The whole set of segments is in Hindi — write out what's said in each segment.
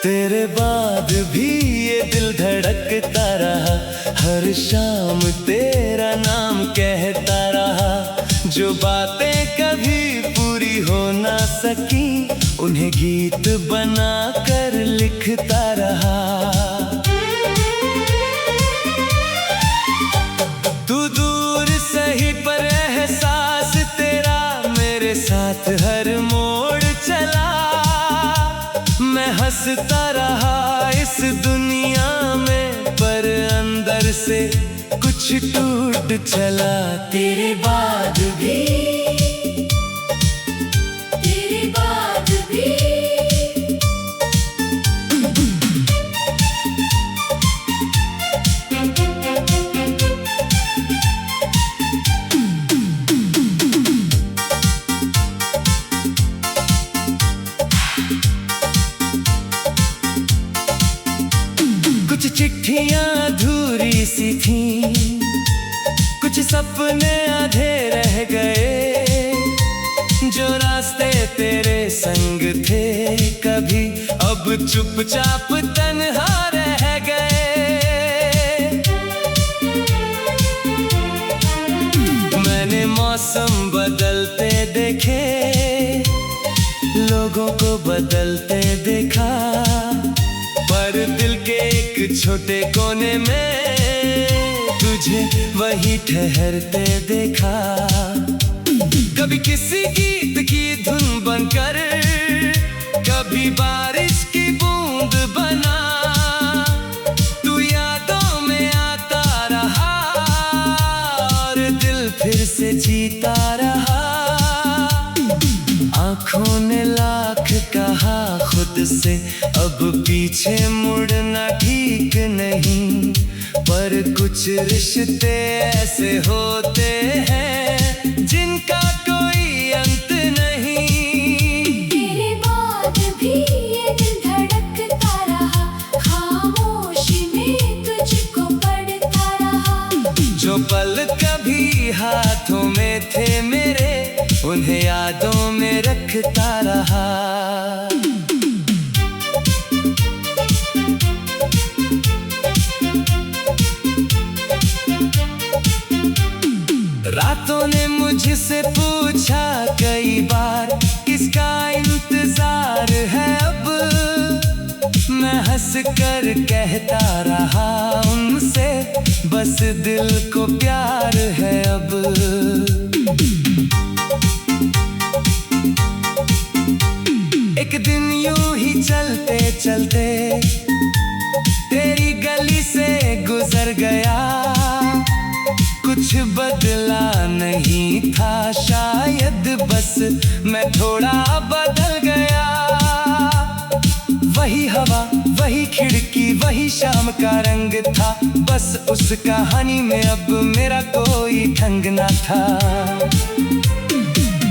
तेरे बाद भी ये दिल धड़कता रहा, हर शाम तेरा नाम कहता रहा। जो बातें कभी पूरी हो ना सकी, उन्हें गीत बना कर लिखता रहा। तू दूर सही पर एहसास तेरा मेरे साथ हर मोड़ चला। मैं हंसता रहा इस दुनिया में, पर अंदर से कुछ टूट चला। तेरे बाद भी, तेरे बाद भी कुछ चिट्ठियां अधूरी सी थीं, कुछ सपने आधे रह गए। जो रास्ते तेरे संग थे कभी, अब चुपचाप तन्हा रह गए। मैंने मौसम बदलते देखे, लोगों को बदलते देखा, पर दिल के एक छोटे कोने में तुझे वही ठहरते देखा। कभी किसी गीत की धुन बनकर, कभी बारिश की बूंद बना। तू यादों में आता रहा और दिल फिर से जीता रहा। आँखों ने लाख कहा खुद से, अब पीछे मुड़ना ठीक नहीं, पर कुछ रिश्ते ऐसे होते हैं जिनका कोई अंत नहीं। तेरे बाद भी ये दिल धड़कता रहा, खामोशी में तुझको पढ़ता रहा। जो पल कभी हाथों में थे मेरे, उन्हें यादों में रखता रहा। रातों ने मुझसे पूछा कई बार, किसका इंतजार है अब। मैं हंस कर कहता रहा उनसे, बस दिल को प्यार है अब। एक दिन यूं ही चलते चलते तेरी गली से गुजर गया। कुछ बदला नहीं था शायद, बस मैं थोड़ा बदल गया। वही हवा, वही खिड़की, वही शाम का रंग था, बस उस कहानी में अब मेरा कोई ढंग ना था।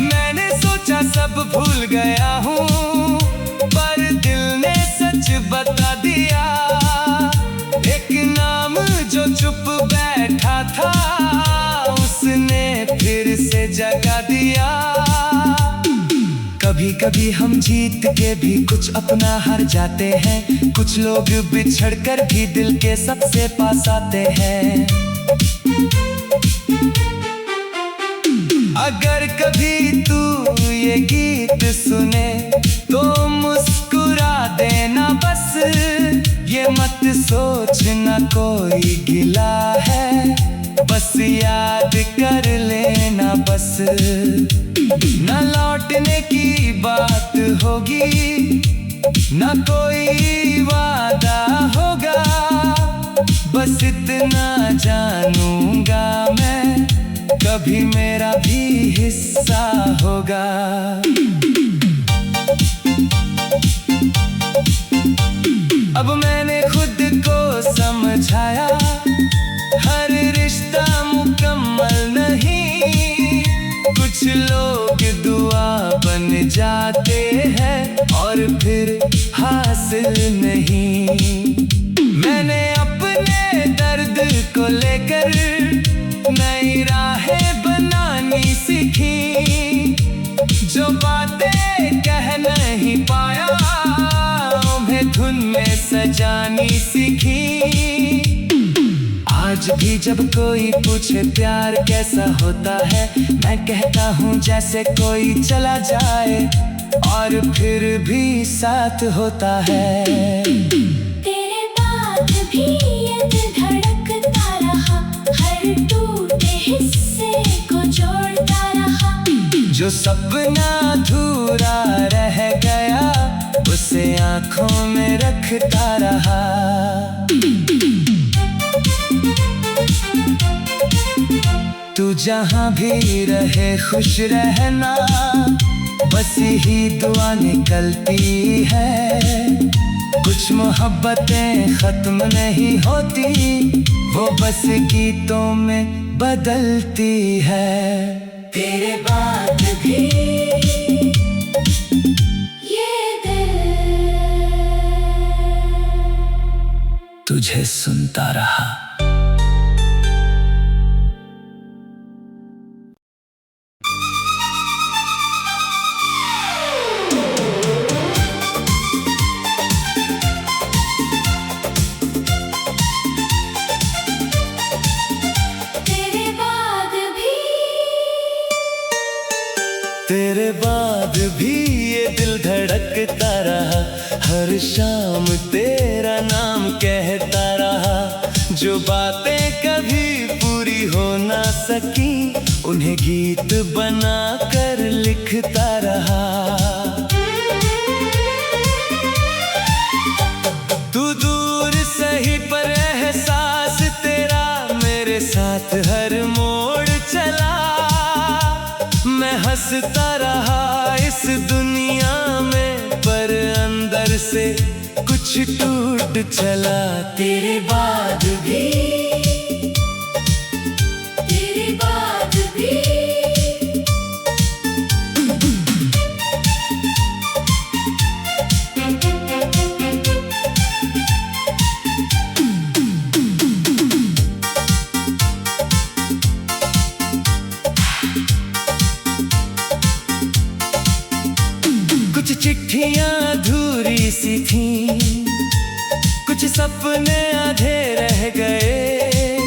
मैंने सोचा सब भूल गया हूँ, पर दिल ने सच बता दिया। एक नाम जो चुप बैठा था, उसने फिर से जगा दिया। कभी कभी हम जीत के भी कुछ अपना हार जाते हैं, कुछ लोग बिछड़ कर भी दिल के सबसे पास आते हैं। अगर कभी तू ये गीत सुने तो मुस्कुरा देना बस, ये मत सोचना कोई गिला है, बस याद कर लेना बस। न लौटने की बात होगी, न कोई वादा होगा, बस इतना जानूंगा मैं, कभी मेरा भी हिस्सा होगा। अब मैंने खुद को समझाया, हर रिश्ता मुकम्मल नहीं। कुछ लोग दुआ बन जाते हैं और फिर हासिल नहीं। मैंने अपने दर्द को लेकर नई राहें बनानी सीखी। जो बातें कह नहीं पाया, उन्हें धुन सजानी सीखी। आज भी जब कोई पूछे प्यार कैसा होता है, मैं कहता हूँ जैसे कोई चला जाए और फिर भी साथ होता है। तेरे बाद भी ये दिल धड़कता रहा, हर टूटे हिस्से को जोड़ता रहा। जो सपना अधूरा रह गया उसे आंखों में रखता रहा। तू जहाँ भी रहे खुश रहना, बस यही दुआ निकलती है। कुछ मोहब्बतें खत्म नहीं होती, वो बस गीतों में बदलती है। तेरे बाद भी ये दिल तुझे सुनता रहा। तेरे बाद भी ये दिल धड़कता रहा, हर शाम तेरा नाम कहता रहा। जो बातें कभी पूरी हो ना सकी, उन्हें गीत बना कर लिखता रहा। तू दूर सही पर एहसास तेरा मेरे साथ हर मोड़ चला। मैं हंसता रहा इस दुनिया में, पर अंदर से कुछ टूट चला। तेरे बाद भी, तेरे बाद भी कुछ चिट्ठियां अधूरी सी थीं, कुछ सपने आधे रह गए।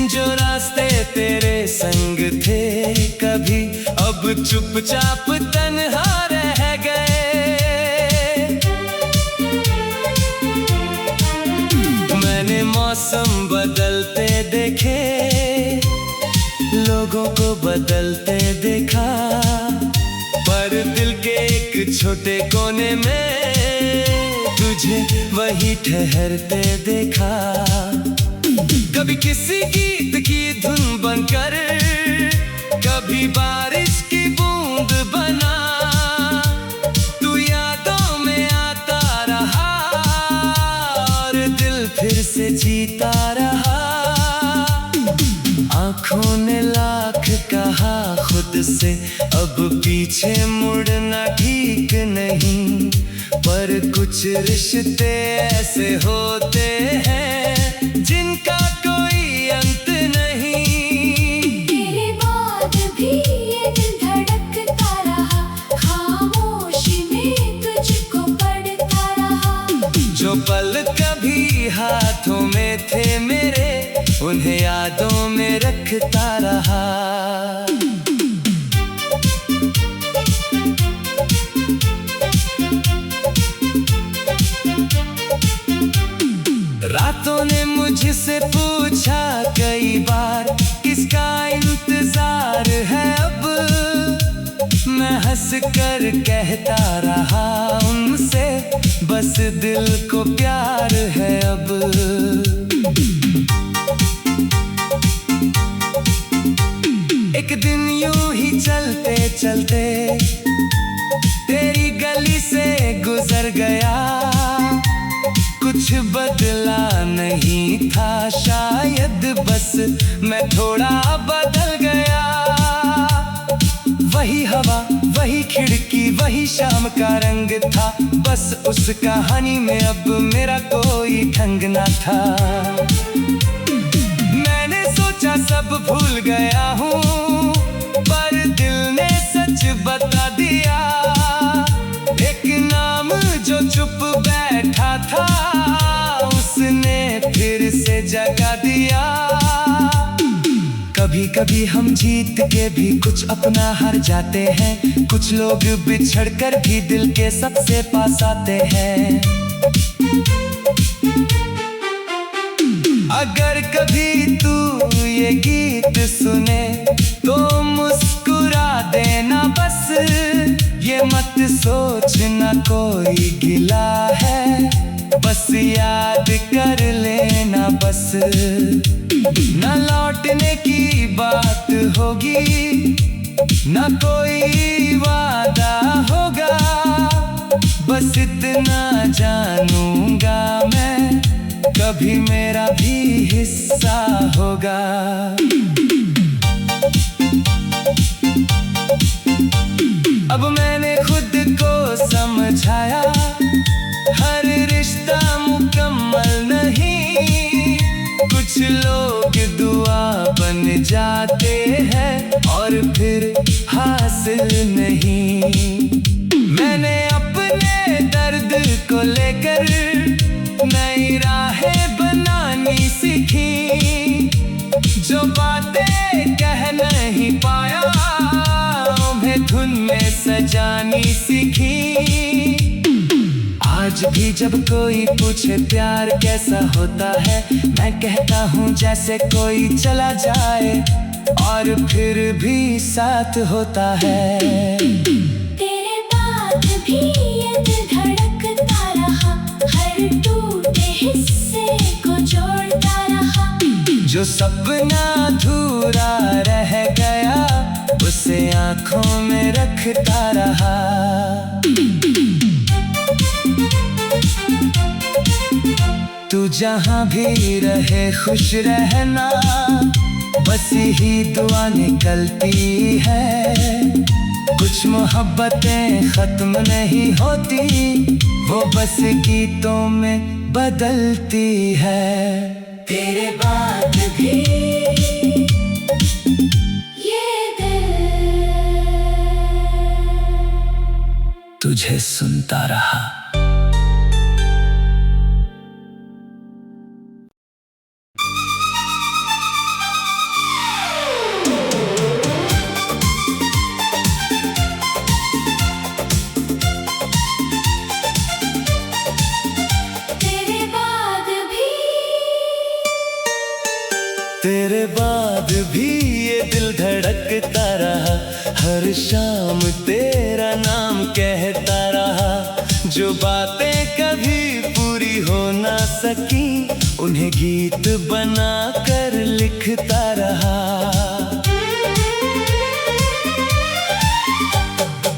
जो रास्ते तेरे संग थे कभी, अब चुपचाप तन्हा रह गए। मैंने मौसम बदलते देखे, लोगों को बदलते देखा, पर दिल के एक छोटे कोने में तुझे वही ठहरते देखा। कभी किसी गीत की धुन बनकर, कभी बारिश की बूंद बना। तू यादों में आता रहा और दिल फिर से जीता रहा। आँखों ने लाख कहा खुद से, अब पीछे मुड़ना ठीक नहीं, पर कुछ रिश्ते ऐसे होते हैं जिनका कोई अंत नहीं। तेरे बाद भी ये दिल धड़कता रहा, खामोशी में तुझको पढ़ता रहा। जो पल कभी हाथों में थे मेरे, उन्हें यादों में रखता रहा। रातों ने मुझसे पूछा कई बार, किसका इंतजार है अब। मैं हंस कर कहता रहा उनसे, बस दिल को प्यार है अब। एक दिन यूं ही चलते चलते तेरी गली से गुजर गया। कुछ बदला नहीं था शायद, बस मैं थोड़ा बदल गया। वही हवा, वही खिड़की, वही शाम का रंग था, बस उस कहानी में अब मेरा कोई ढंग ना था। मैंने सोचा सब भूल गया हूँ, पर दिल ने सच बता दिया। एक नाम जो चुप बैठा था, कभी कभी हम जीत के भी कुछ अपना हार जाते हैं, कुछ लोग बिछड़ कर भी दिल के सबसे पास आते हैं। अगर कभी तू ये गीत सुने तो मुस्कुरा देना बस, ये मत सोचना कोई गिला है, बस याद कर लेना बस। न लौटने की बात होगी, न कोई वादा होगा, बस इतना जानूंगा मैं, कभी मेरा भी हिस्सा होगा। अब मैंने खुद को समझाया, हर रिश्ता मुकम्मल नहीं, कुछ लोग दुआ बन जाते हैं और फिर हासिल नहीं। मैंने अपने दर्द को लेकर नई राहें बनानी सीखी, जो बातें कह नहीं पाया उन्हें धुन में सजानी सीखी। आज भी जब कोई पूछे प्यार कैसा होता है, मैं कहता हूँ जैसे कोई चला जाए और फिर भी साथ होता है। तेरे बाद भी ये दिल धड़कता रहा, हर टूटे हिस्से को जोड़ता रहा। जो सपना अधूरा रह गया उसे आंखों में रखता रहा। तू जहाँ भी रहे खुश रहना, बस ही दुआ निकलती है। कुछ मोहब्बतें खत्म नहीं होती, वो बस गीतों में बदलती है। तेरे बाद भी ये दिल तुझे सुनता रहा। तेरे बाद भी ये दिल धड़कता रहा, हर शाम तेरा नाम कहता रहा। जो बातें कभी पूरी हो ना सकी, उन्हें गीत बना कर लिखता रहा।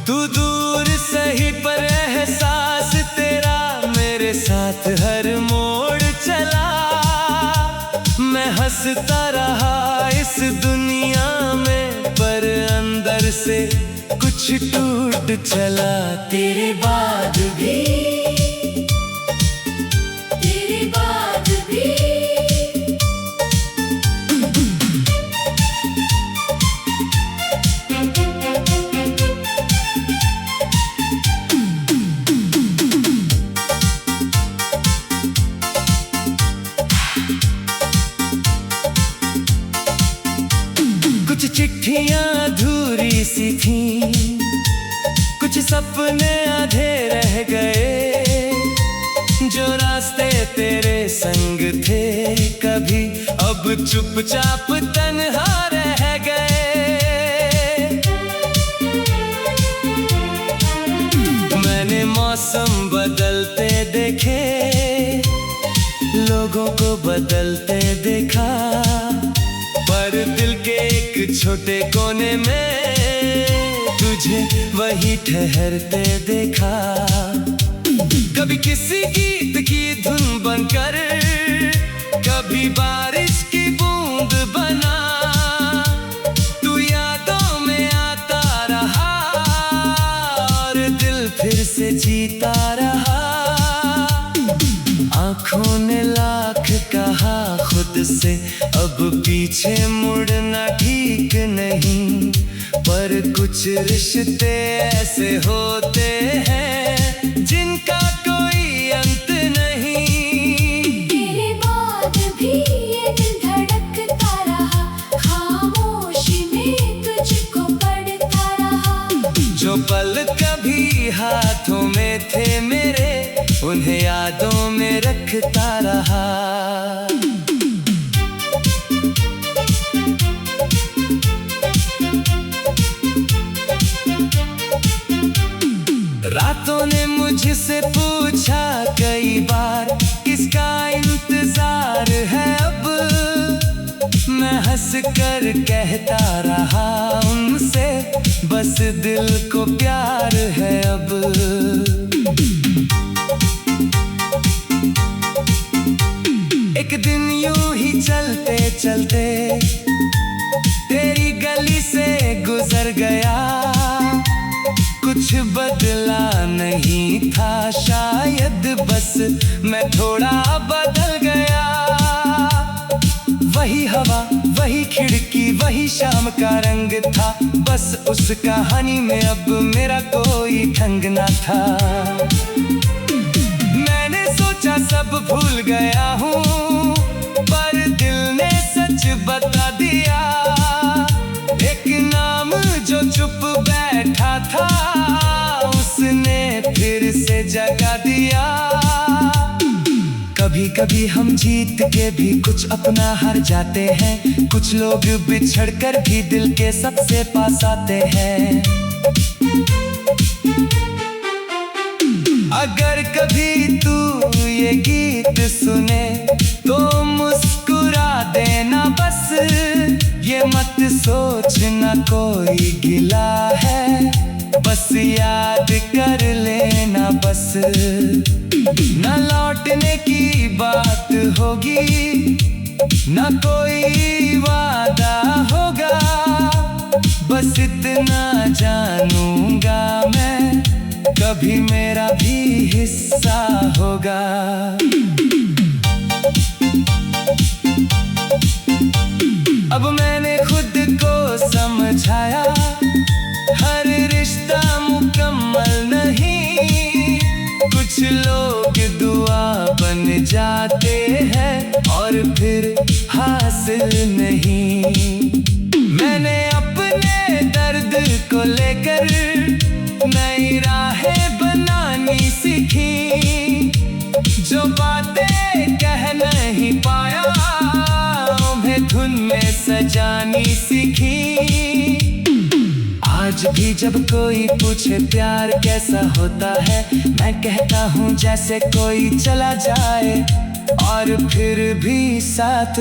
तू दूर सही पर एहसास तेरा मेरे साथ हर मोड़ चला। मैं हंसता रहा इस दुनिया में, पर अंदर से कुछ टूट चला। तेरे बाद भी, तेरे बाद भी कुछ चिट्ठियां अधूरी सी थीं, कुछ सपने आधे रह गए। जो रास्ते तेरे संग थे कभी, अब चुपचाप तन्हा रह गए। मैंने मौसम बदलते देखे, लोगों को बदलते देखा, पर दिल के एक छोटे कोने में तुझे वही ठहरते देखा। कभी किसी गीत की धुन बनकर, कभी बारिश की बूंद बना। तू यादों में आता रहा और दिल फिर से जीता रहा। आँखों ने लाख कहा खुद से, अब पीछे मुड़ना ठीक नहीं, पर कुछ रिश्ते ऐसे होते हैं जिनका कोई अंत नहीं। तेरे बाद भी ये दिल धड़कता रहा, खामोश उन्हें यादों में रखता रहा। रातों ने मुझसे पूछा कई बार किसका इंतजार है अब। मैं हंस कर कहता रहा उनसे बस दिल को प्यार है अब। एक दिन यूं ही चलते चलते तेरी गली से गुजर गया। कुछ बदला नहीं था शायद बस मैं थोड़ा बदल गया। वही हवा वही खिड़की वही शाम का रंग था, बस उस कहानी में अब मेरा कोई ढंग ना था। मैंने सोचा सब भूल गया हूँ, पर दिल ने सच बता दिया। एक नाम जो चुप बैठा था उसने फिर से जगा दिया। कभी कभी हम जीत के भी कुछ अपना हार जाते हैं, कुछ लोग बिछड़ कर भी दिल के सबसे पास आते हैं। अगर कभी तू ये गीत सुने तो मुस्कुरा देना बस, ये मत सोचना कोई गिला है, बस याद कर लेना बस। न लौटने की बात होगी न कोई वादा होगा, बस इतना जानूंगा मैं कभी मेरा भी हिस्सा होगा। अब मैंने खुद को समझाया हर रिश्ता मुकम्मल नहीं, कुछ लोग दुआ बन जाते हैं और फिर हासिल नहीं। मैंने अपने दर्द को लेकर नई राहें बनानी सीखी, जो बातें कह नहीं पाया उन्हें धुन में सजानी सीखी। आज भी जब कोई पूछे प्यार कैसा होता है, मैं कहता हूँ जैसे कोई चला जाए और फिर भी साथ